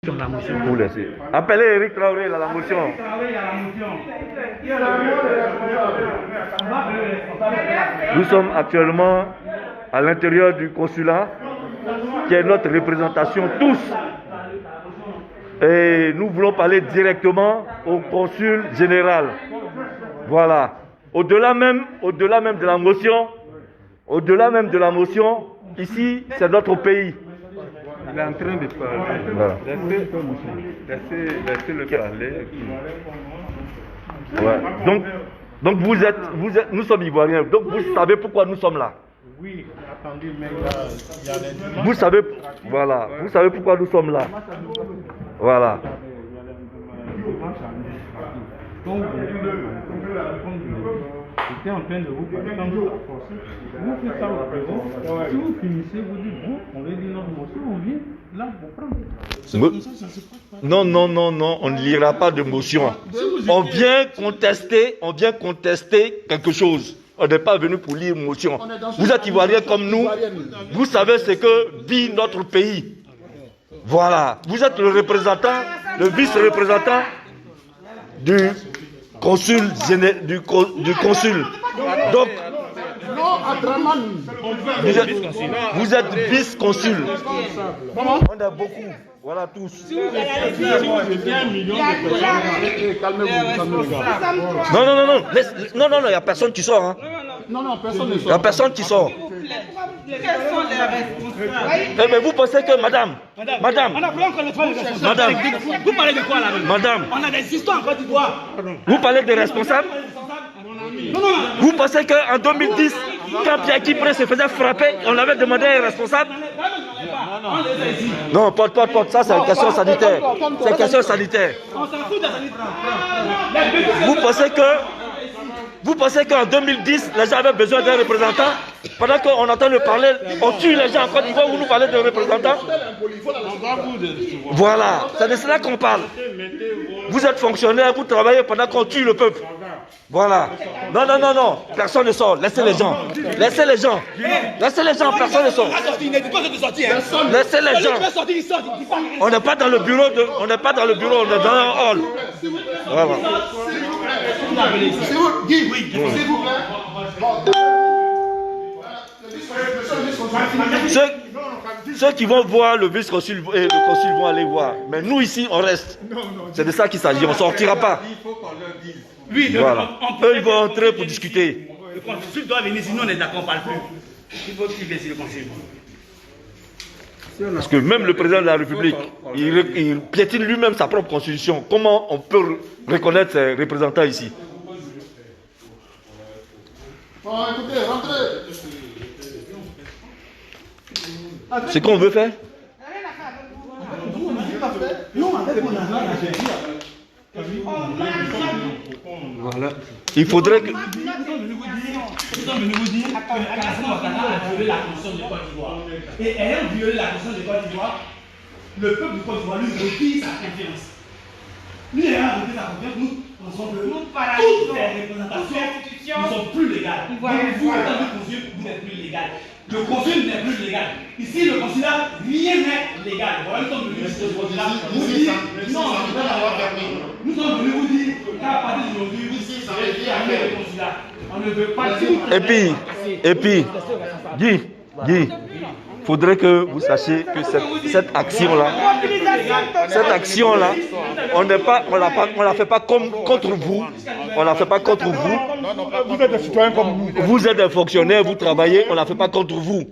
Vous laissez. Appelez Eric Traoré à la motion. Nous sommes actuellement à l'intérieur du consulat, qui est notre représentation tous. Et nous voulons parler directement au consul général. Voilà. Au-delà même de la motion, ici, c'est notre pays. Il est en train de parler. Voilà. Laissez-le parler. Ouais. Donc nous sommes Ivoiriens. Donc vous savez pourquoi nous sommes là. Oui, attendez, mais là, il y a les... Vous savez pourquoi nous sommes là. Voilà. J'étais en train de vous parler quand vous approchez. Vous faites ça au bureau. Si vous finissez, vous dites bon, on va dire notre motion, on vient là pour prendre. Non, on ne lira pas de motion. On vient contester quelque chose. On n'est pas venu pour lire une motion. Vous êtes Ivoiriens comme nous. Vous savez ce que vit notre pays. Voilà. Vous êtes le représentant, le vice-représentant du consul. Donc, vous êtes vice-consul. On a beaucoup. Voilà tous. Si vous étiez 1 million de personnes, calmez-vous, Non, il n'y a personne qui sort. Hein. Non, personne ne sort. Il n'y a personne qui sort. Quels sont les responsables? Eh bien, vous pensez que madame, Vous parlez de quoi là? madame, On a des histoires en Côte d'Ivoire. vous parlez des responsables? Vous pensez qu'en 2010, quand Pierre Kipré se faisait frapper, on avait demandé à un responsable? Non, porte, ça c'est une question sanitaire. C'est une question sanitaire. On s'en fout de sanitaire. Vous pensez qu'en 2010, les gens avaient besoin d'un représentant? Pendant qu'on entend le parler, on tue les gens en Côte d'Ivoire, vous nous parlez d'un représentant? Voilà, c'est de cela qu'on parle. Vous êtes fonctionnaire, vous travaillez pendant qu'on tue le peuple. Voilà. Non, personne ne sort. Laissez les gens, personne ne sort. Laissez les gens. On n'est pas dans le bureau, on est dans un hall. Voilà. Ceux qui vont voir le vice-consul et le consul vont aller voir. Mais nous ici, on reste. C'est de ça qu'il s'agit. On ne sortira pas. Il faut qu'on leur dise. Voilà. Eux, ils vont entrer pour discuter. Le consul doit venir, sinon on est d'accord, on ne parle plus. Il faut qu'il vienne ici, le consul. Parce que même le président de la République, il piétine lui-même sa propre constitution. Comment on peut reconnaître ses représentants ici? Écoutez, rentrez. C'est qu'on veut faire? Voilà. Il faudrait que... Nous sommes venus vous dire qu'Alassane Ouattara a violé la Constitution de Côte d'Ivoire. Et ayant violé la Constitution de Côte d'Ivoire, le peuple de Côte d'Ivoire lui retire sa confiance. Lui ayant retiré sa confiance, nous pensons que toutes les représentations ne sont plus légales. Donc vous, en tant que consul, vous n'êtes plus légal. Le consul n'est plus légal. Ici, le consulat, rien n'est légal. Voilà, nous sommes venus ici au consulat. Nous sommes venus vous dire qu'à partir d'aujourd'hui, vous savez fermer le consulat. On ne veut pas dire. Et puis, Guy, faudrait que vous sachiez que cette action-là, on la fait pas contre vous. On la fait pas contre vous. Vous êtes des citoyens comme nous. Vous êtes des fonctionnaires, vous travaillez, on la fait pas contre vous.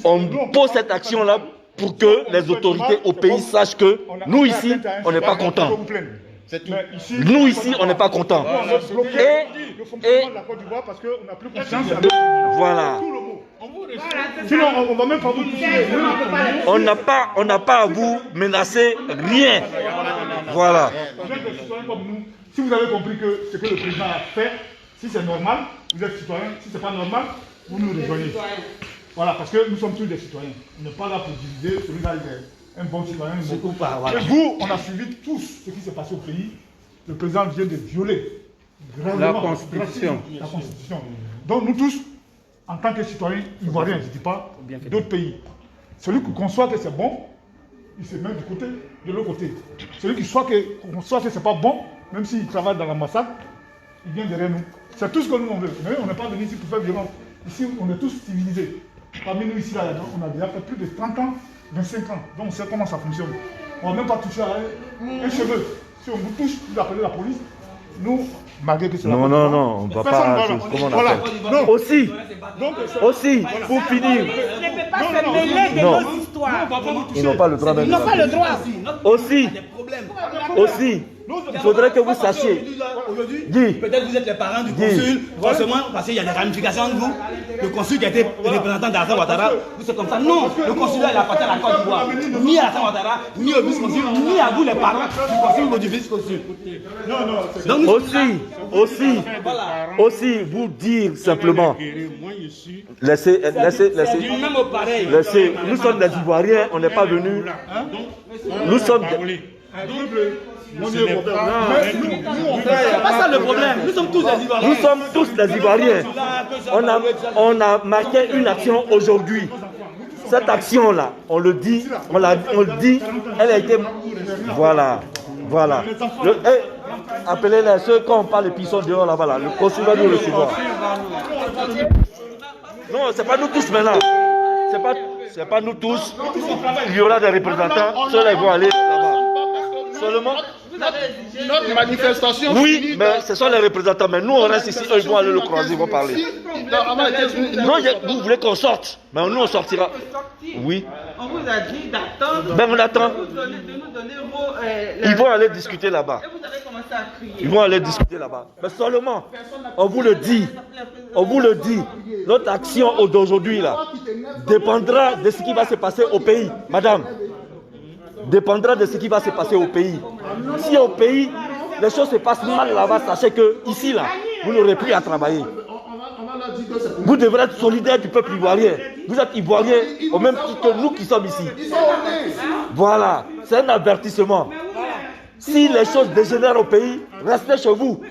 On pose cette action-là pour que les autorités au pays sachent que nous ici, on n'est pas contents. Nous ici, on n'est pas contents. Et parce qu'on n'a plus confiance. voilà. Sinon, on va même pas vous toucher. On n'a pas à vous menacer rien. Voilà. Vous êtes des citoyens comme nous. Si vous avez compris que ce que le président a fait, si c'est normal, vous êtes citoyen. Si ce n'est pas normal, vous nous rejoignez. Voilà, parce que nous sommes tous des citoyens. On n'est pas là pour diviser. Celui-là, il est un bon citoyen. Et vous, on a suivi tous ce qui s'est passé au pays. Le président vient de violer La Constitution. La Constitution. Donc nous tous, en tant que citoyens ivoiriens, je ne dis pas d'autres pays, celui qui conçoit que c'est bon, il se met du côté, de l'autre côté. Celui qui soit que c'est pas bon, même s'il travaille dans l'ambassade, il vient derrière nous. C'est tout ce que nous on veut. Mais on n'est pas venu ici pour faire violence. Ici, on est tous civilisés. Parmi nous, ici, là, on a déjà fait plus de 30 ans, 25 ans. Donc on sait comment ça fonctionne. On ne va même pas toucher à un cheveu. Si on vous touche, vous appelez la police. Nous, malgré que c'est la Non, non, non, on ne va pas. Comment on appelle aussi, pour finir. Ne peut pas se mêler de nos histoires. Ils n'ont pas le droit Ils n'ont pas le droit. Aussi, il faudrait que vous sachiez. Aujourd'hui, peut-être vous êtes les parents du consul, forcément, parce qu'il y a des ramifications entre vous. Le consul qui a été représentant d'Alassane Ouattara, vous c'est comme ça. Non, le consulat il appartient à la Côte d'Ivoire. Ni à Alassane Ouattara, ni au vice-consul, ni à vous les parents du consul ou du vice-consul. Aussi, vous dire simplement. Laissez. Nous sommes des Ivoiriens, on n'est pas venus. Nous sommes. C'est pas ça le problème. Nous sommes tous des Ivoiriens. Nous sommes tous des Ivoiriens. On a marqué une action aujourd'hui. Cette action-là, on le dit, elle a été. Voilà. Appelez-les, ceux quand on parle de pissons dehors là-bas, là, le consulat nous recevoir. Non, c'est pas nous tous maintenant. C'est pas nous tous. Il y aura des représentants. Ceux-là ils vont aller là-bas. Seulement. Notre manifestation. Oui, mais ce sont les représentants. Mais nous, on reste ici. Eux, ils vont aller le croiser, ils vont parler. Non, vous voulez qu'on sorte. Mais nous, on sortira. Oui. On vous a dit d'attendre. Ben, on attend. De nous donner vos. Ils vont aller discuter là-bas. Et vous avez commencé à crier. Ils vont aller discuter là-bas. Mais seulement, on vous le dit. Notre action d'aujourd'hui, là, dépendra de ce qui va se passer au pays. Madame. Dépendra de ce qui va se passer au pays. Si au pays, les choses se passent mal là-bas, sachez que ici, là, vous n'aurez plus à travailler. Vous devrez être solidaire du peuple ivoirien. Vous êtes ivoirien au même titre que nous qui sommes ici. Voilà, c'est un avertissement. Si les choses dégénèrent au pays, restez chez vous.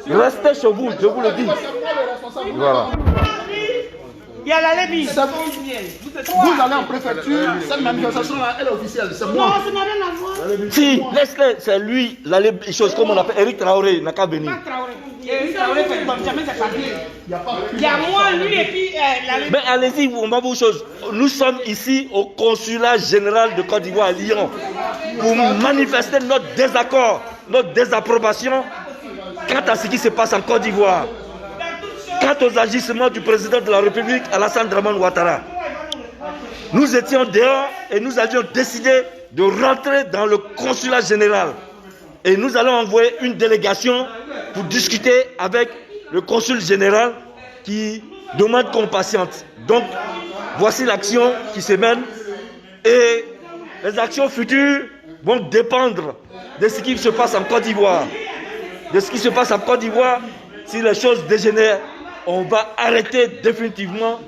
Restez chez vous, je vous le dis. Voilà. Il y a la Lébi. Vous allez en préfecture, cette manifestation-là, elle est officielle. C'est moi. Non, ça n'a rien à voir. Si, laisse-le, c'est lui, les choses comme on l'appelle, Eric Traoré, n'a qu'à venir. Eric Traoré fait comme jamais c'est parti. Il y a moi, lui et puis la Lébi. Mais allez-y, on va vous chose. Nous sommes ici au consulat général de Côte d'Ivoire à Lyon pour manifester notre désaccord, notre désapprobation quant à ce qui se passe en Côte d'Ivoire. Quant aux agissements du président de la République, Alassane Ouattara, nous étions dehors et nous avions décidé de rentrer dans le consulat général. Et nous allons envoyer une délégation pour discuter avec le consul général qui demande qu'on patiente. Donc, voici l'action qui se mène et les actions futures vont dépendre de ce qui se passe en Côte d'Ivoire. De ce qui se passe en Côte d'Ivoire, si les choses dégénèrent, on va arrêter définitivement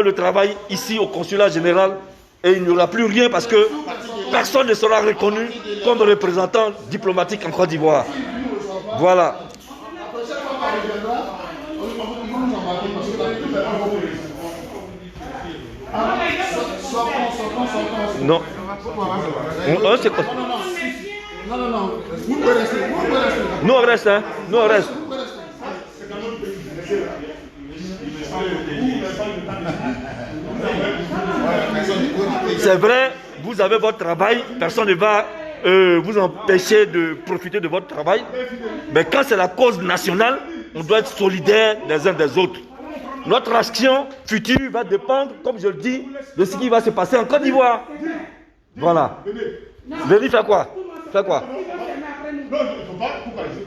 le travail ici au consulat général et il n'y aura plus rien parce que personne ne sera reconnu comme représentant diplomatique en Côte d'Ivoire. Voilà. Non. C'est quoi? Non. Vous pouvez rester. Nous on reste, hein. Nous on reste. C'est vrai, vous avez votre travail, personne ne va vous empêcher de profiter de votre travail. Mais quand c'est la cause nationale, on doit être solidaires les uns des autres. Notre action future va dépendre, comme je le dis, de ce qui va se passer en Côte d'Ivoire. Voilà. Venez faire quoi? Faire quoi?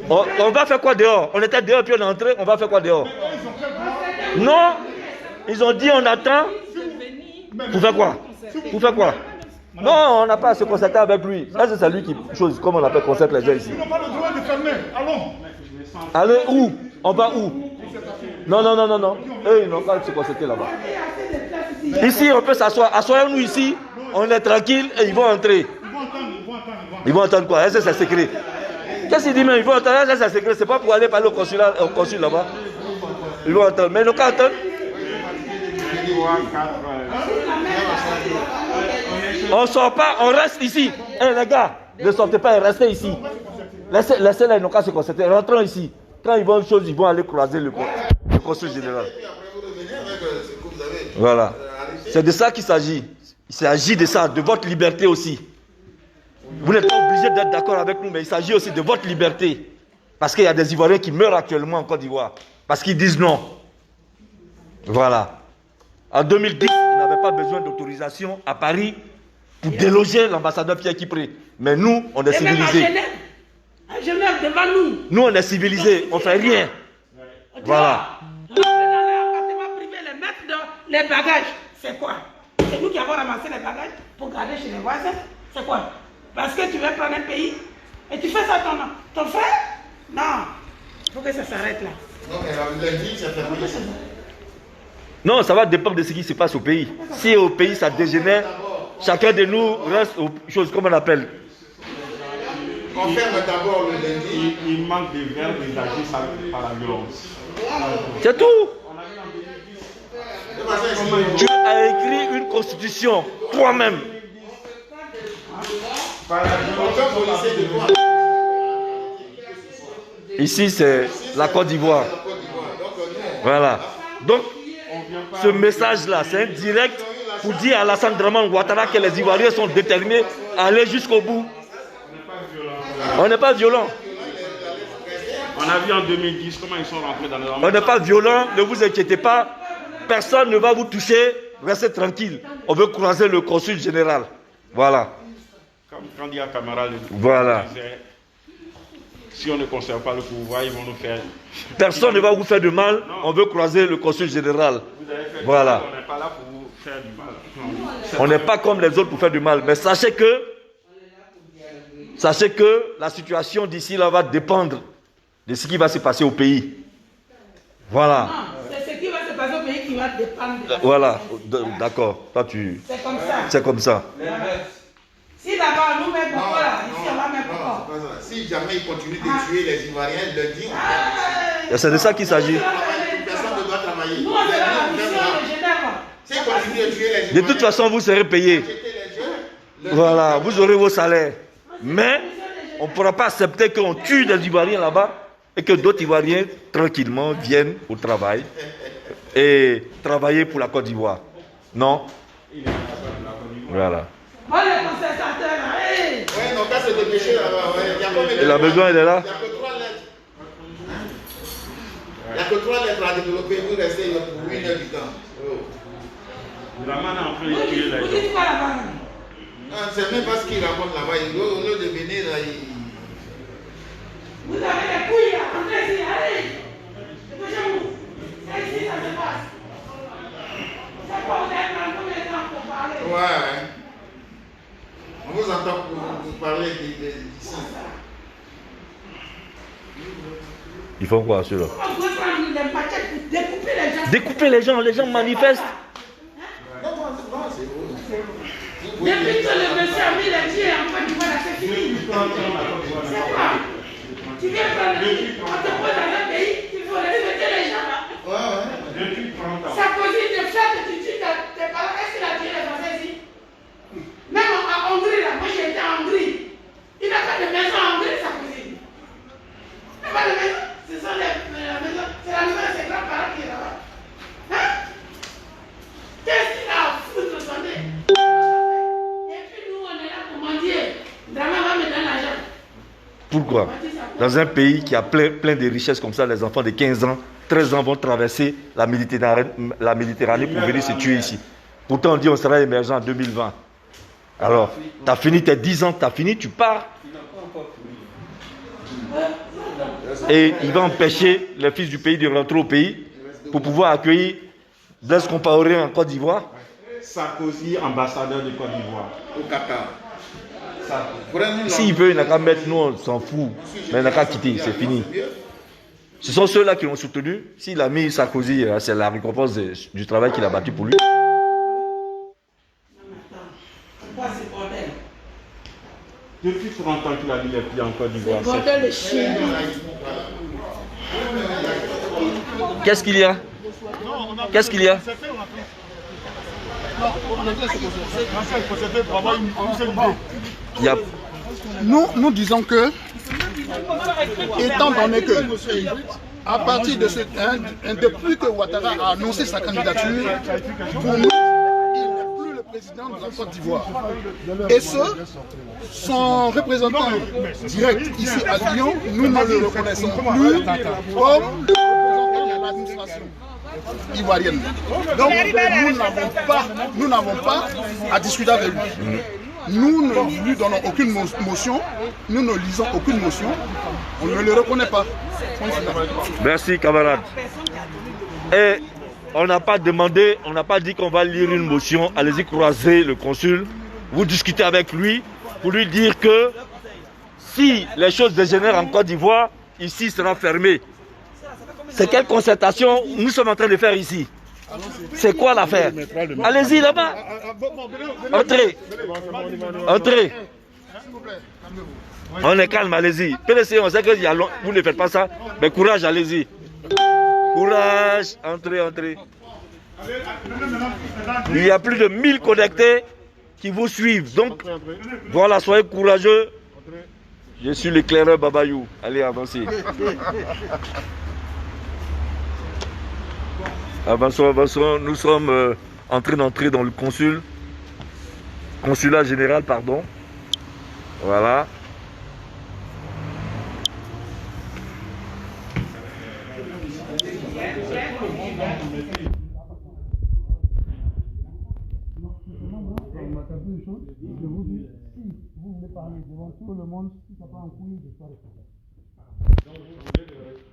On va faire quoi dehors? On était dehors puis on est entré, on va faire quoi dehors? Non, ils ont dit on attend. Pour faire quoi? Pour faire quoi? Non, on n'a pas à se concerter avec lui. Ça c'est lui qui chose, comme on appelle concerte les gens ici. Ils n'ont pas le droit de fermer. Allons. Allez où? On va où? Non. Eux ils n'ont pas à se concerter là-bas. Ici on peut s'asseoir. Assoyons-nous ici, on est tranquille et ils vont entrer. Ils vont entendre quoi? Est-ce que c'est secret? Qu'est-ce qu'il dit même? Ils vont entendre, est-ce que c'est secret? C'est pas pour aller parler au consul là-bas. Ils vont entendre. Mais ils n'ont qu'à entendre. On ne sort pas, on reste ici. Eh les gars, ne sortez pas et restez ici. Laissez-les, ils n'ont qu'à se concentrer. Rentrons ici. Quand ils vont une chose, ils vont aller croiser le consul général. Voilà. C'est de ça qu'il s'agit. Il s'agit de ça, de votre liberté aussi. Vous n'êtes pas obligé d'être d'accord avec nous, mais il s'agit aussi de votre liberté. Parce qu'il y a des Ivoiriens qui meurent actuellement en Côte d'Ivoire. Parce qu'ils disent non. Voilà. En 2010, ils n'avaient pas besoin d'autorisation à Paris pour déloger l'ambassadeur Pierre Kipré. Mais nous, on est civilisés. À Genève, devant nous. Nous, on est civilisés, on ne fait rien. Voilà. Rentrer dans l'appartement privé, les mettre dans les bagages. C'est quoi? C'est nous qui avons ramassé les bagages pour garder chez les voisins. C'est quoi? Parce que tu veux prendre un pays et tu fais ça à ton frère? Non. Il faut que ça s'arrête là. Non, mais lundi, ça fait rien. Non, ça va dépendre de ce qui se passe au pays. Si au pays ça dégénère, chacun de nous reste aux choses, comme on appelle. On ferme d'abord le lundi. Il manque des verbes, ils agissent par la violence. C'est tout. Tu as écrit une constitution, toi-même. Ici, c'est la Côte d'Ivoire. Voilà. Donc, ce message-là, c'est un direct pour dire à Alassane Draman Ouattara que les Ivoiriens sont déterminés à aller jusqu'au bout. On n'est pas violent. On a vu en 2010 comment ils sont rentrés dans les armes. On n'est pas violent, ne vous inquiétez pas. Personne ne va vous toucher. Restez tranquille. On veut croiser le consul général. Voilà. Comme quand il y a camarade, voilà. Si on ne conserve pas le pouvoir, ils vont nous faire. Personne ne va vous faire de mal. On veut croiser le consul général. Voilà. On n'est pas là pour vous faire du mal. On n'est pas comme les autres pour faire du mal. Mais sachez que la situation d'ici là va dépendre de ce qui va se passer au pays. Voilà. C'est ce qui va se passer au pays qui va dépendre. Voilà. D'accord. Toi, c'est comme ça. C'est comme ça. Si d'abord nous mettons pourquoi là, ici on va mettre pourquoi. Si jamais ils continuent de tuer les Ivoiriens, lundi, c'est de ça qu'il s'agit. Personne ne doit travailler. Nous on sera la mission de Genève. S'ils continuent de tuer les Ivoiriens, de toute façon, vous serez payé. Voilà, vous aurez vos salaires. Mais on ne pourra pas accepter qu'on tue des Ivoiriens là-bas et que d'autres Ivoiriens, tranquillement, viennent au travail et travailler pour la Côte d'Ivoire. Non. Voilà. Moi, le concertateur, là, hey. Ouais, non, pas se dépêcher là-bas. Ouais. Il a besoin, il est là. Il n'y a que 3 lettres. Il n'y a que 3 lettres à développer. Vous restez pour 1 heure du temps. La main est en train de tuer les gens. Vous dites quoi là-bas? Non, c'est même pas ce qu'il raconte là-bas. Au lieu de venir là, Vous avez les couilles là, entrez ici, allez. Dépêchez-vous. C'est ici, ça se passe. C'est quoi, vous avez pris combien de temps pour parler? ouais. On vous entend pour parler d'ici. Ils font quoi, ceux-là? On peut prendre les machettes pour découper les gens. Découper les gens manifestent. Depuis que le monsieur a mis les pieds en Côte d'Ivoire, c'est fini. C'est quoi? Tu viens prendre le pays, on te pose dans un pays, il faut respecter les gens là. Depuis 30 ans. Sarkozy te fait que tu tues tes parents. Est-ce qu'il a tué les Français ici? Même en Hongrie là, moi j'ai été en Hongrie. Il n'a pas de maison en Hongrie, Sarkozy. Il n'a pas de maison. Ce sont la maison, c'est la maison de ses grands-parents qui est là-bas. Hein? Qu'est-ce qu'il a à foutre, attendez? Et puis nous, on est là pour mendier. Drama va me donner l'argent. Pourquoi? Dans un pays qui a plein de richesses comme ça, les enfants de 15 ans, 13 ans vont traverser la Méditerranée pour venir se tuer ici. Pourtant, on dit qu'on sera émergent en 2020. Alors, tu as fini tes 10 ans, tu as fini, tu pars. Et il va empêcher les fils du pays de rentrer au pays pour pouvoir accueillir Blaise Compaoré en Côte d'Ivoire. Sarkozy, ambassadeur de Côte d'Ivoire. Au Qatar. S'il veut, il n'a qu'à mettre, nous on s'en fout. Mais il n'a qu'à quitter, c'est fini. Ce sont ceux-là qui l'ont soutenu. S'il a mis Sarkozy, c'est la récompense du travail qu'il a battu pour lui. Depuis 30 ans qu'il a mis les pieds en Côte d'Ivoire. C'est bordel de chien. Qu'est-ce qu'il y a? Qu'est-ce qu'il y a? Nous disons que, étant donné que, à partir de depuis que Ouattara a annoncé sa candidature, pour nous, il n'est plus le président de la Côte d'Ivoire. Et son représentant direct ici à Lyon, nous ne le reconnaissons plus comme le représentant de l'administration ivoirienne. Donc nous n'avons pas à discuter avec lui. Nous ne lui donnons aucune motion, nous ne lisons aucune motion, on ne le reconnaît pas. Merci camarade. Et on n'a pas demandé, on n'a pas dit qu'on va lire une motion. Allez-y croiser le consul, vous discutez avec lui pour lui dire que si les choses dégénèrent en Côte d'Ivoire, ici sera fermé. C'est quelle concertation nous sommes en train de faire ici? C'est quoi l'affaire? Allez-y là-bas. Entrez. Entrez. On est calme, allez-y. PLC, on sait que vous ne faites pas ça. Mais courage, allez-y. Courage. Entrez, entrez. Il y a plus de 1000 connectés qui vous suivent. Donc, voilà, soyez courageux. Je suis l'éclaireur Babayou. Allez, avancez. Avançons, avançons. Nous sommes en train d'entrer dans le consulat général, pardon. Voilà.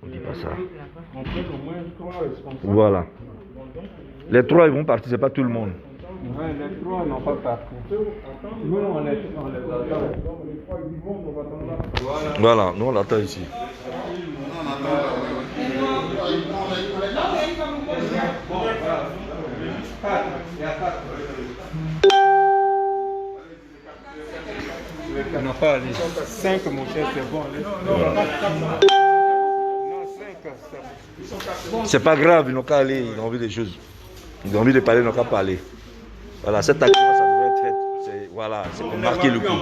On dit pas ça. Voilà. Les trois, ils vont partir, c'est pas tout le monde. Ouais, les trois n'ont pas parti. Nous, on les attend. Voilà, nous on l'attend ici. On n'a pas allé. 5, mon cher, c'est bon. C'est pas grave, ils n'ont qu'à aller, ils ont envie des choses. Ils ont envie de parler, ils n'ont qu'à parler. Voilà, cette action, ça devrait être fait. Voilà, c'est pour marquer le coup.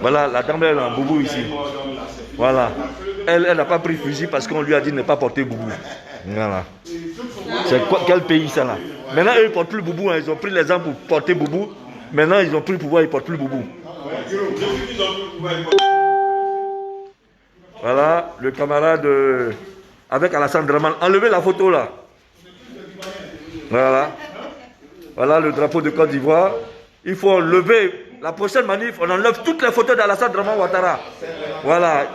Voilà, la dame, elle a un boubou ici. Voilà. Elle n'a pas pris fusil parce qu'on lui a dit de ne pas porter boubou. Voilà. C'est quel pays ça là? Maintenant, eux, ils ne portent plus le boubou. Hein. Ils ont pris les armes pour porter boubou. Maintenant, ils ont pris le pouvoir, ils ne portent plus le boubou. Voilà, le camarade avec Alassane Draman. Enlevez la photo là. Voilà. Voilà le drapeau de Côte d'Ivoire. Il faut enlever. La prochaine manif, on enlève toutes les photos d'Alassane Draman Ouattara. Voilà.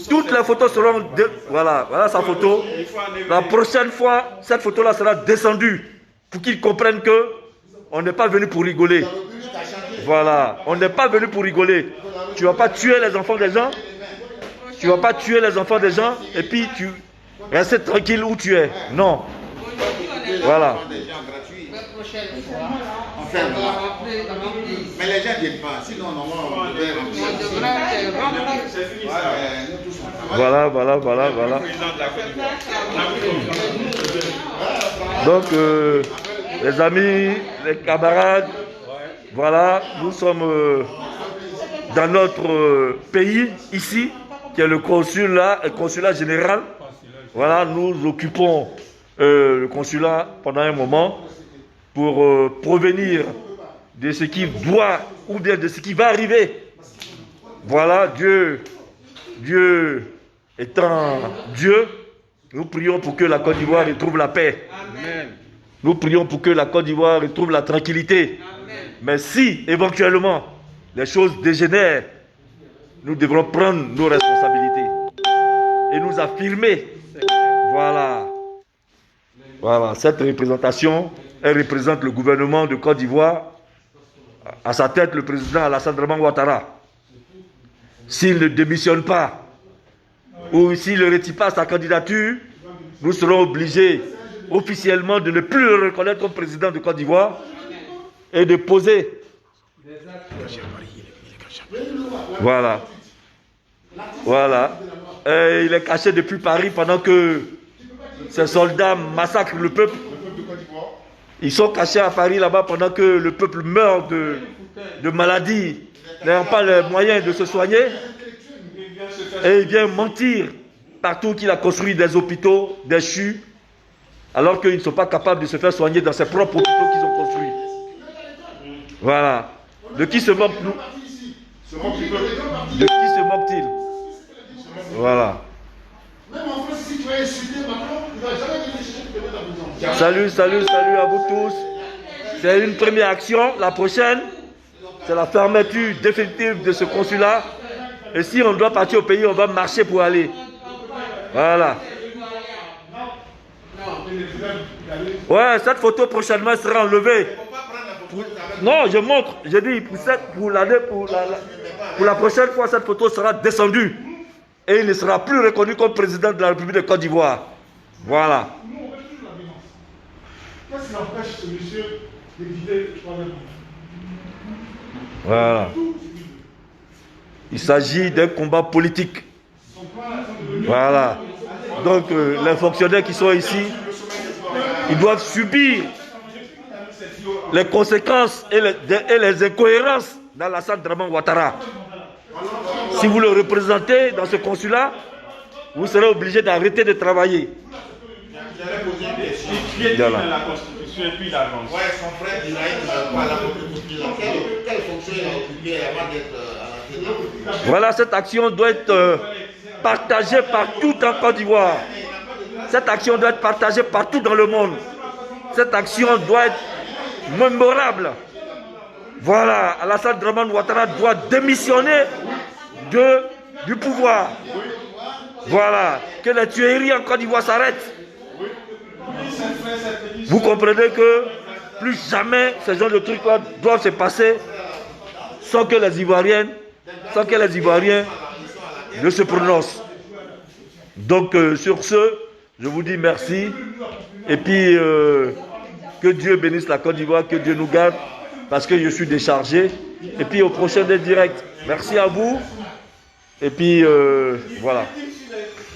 Toutes les photos seront... Voilà, voilà sa photo. La prochaine fois, cette photo-là sera descendue pour qu'ils comprennent que on n'est pas venu pour rigoler. Voilà, on n'est pas venu pour rigoler. Tu ne vas pas tuer les enfants des gens. Tu ne vas pas tuer les enfants des gens et puis tu restes tranquille où tu es. Non. Voilà. Mais les gens ne viennent pas, sinon normalement on devrait voilà, voilà, voilà, voilà. Donc, les amis, les camarades, voilà, nous sommes dans notre pays, ici, qui est le consulat général. Voilà, nous occupons le consulat pendant un moment pour provenir de ce qui doit ou bien de ce qui va arriver. Voilà, Dieu étant Dieu, nous prions pour que la Côte d'Ivoire retrouve la paix. Amen. Nous prions pour que la Côte d'Ivoire retrouve la tranquillité. Amen. Mais si, éventuellement, les choses dégénèrent, nous devrons prendre nos responsabilités et nous affirmer. Voilà. Voilà, cette représentation, elle représente le gouvernement de Côte d'Ivoire, à sa tête le président Alassane Draman Ouattara. S'il ne démissionne pas, ou s'il ne retire pas sa candidature, nous serons obligés officiellement de ne plus le reconnaître comme président de Côte d'Ivoire et de poser. Voilà. Voilà. Et il est caché depuis Paris pendant que ces soldats massacrent le peuple. Ils sont cachés à Paris là-bas pendant que le peuple meurt de maladies, n'ayant pas les moyens de se soigner. Et il vient mentir partout qu'il a construit des hôpitaux, des CHU, alors qu'ils ne sont pas capables de se faire soigner dans ses propres hôpitaux qu'ils ont construits. Voilà. De qui se moque-t-il? De qui se moque-t-il? Voilà. Même en France, si tu vas insulter Macron, il ne va jamais venir chercher de la prison. Salut à vous tous. C'est une première action. La prochaine, c'est la fermeture définitive de ce consulat. Et si on doit partir au pays, on va marcher pour aller. Voilà. Ouais, cette photo prochainement sera enlevée. Non, je montre. Je dis, pour la prochaine fois, cette photo sera descendue. Et il ne sera plus reconnu comme président de la République de Côte d'Ivoire. Voilà. Qu'est-ce qui empêche ce monsieur d'éviter le troisième mandat? Voilà. Il s'agit d'un combat politique. Voilà. Donc, les fonctionnaires qui sont ici, ils doivent subir les conséquences et les incohérences d'Alassane Draman Ouattara. Si vous le représentez dans ce consulat, vous serez obligé d'arrêter de travailler. Qui est dans la Constitution et puis l'avance. Ouais, son frère Ibrahim pas la Constitution. Quelle fonction il a occupé avant d'être à la tête? Voilà, cette action doit être partagée partout en Côte d'Ivoire. Cette action doit être partagée partout dans le monde. Cette action doit être mémorable. Voilà, Alassane Draman Ouattara doit démissionner du pouvoir. Voilà, que les tueries en Côte d'Ivoire s'arrêtent. Vous comprenez que plus jamais ce genre de trucs doivent se passer sans que les Ivoiriens ne se prononcent. Donc sur ce, je vous dis merci. Et puis que Dieu bénisse la Côte d'Ivoire, que Dieu nous garde, parce que je suis déchargé. Et puis au prochain direct. Merci à vous. Et puis voilà.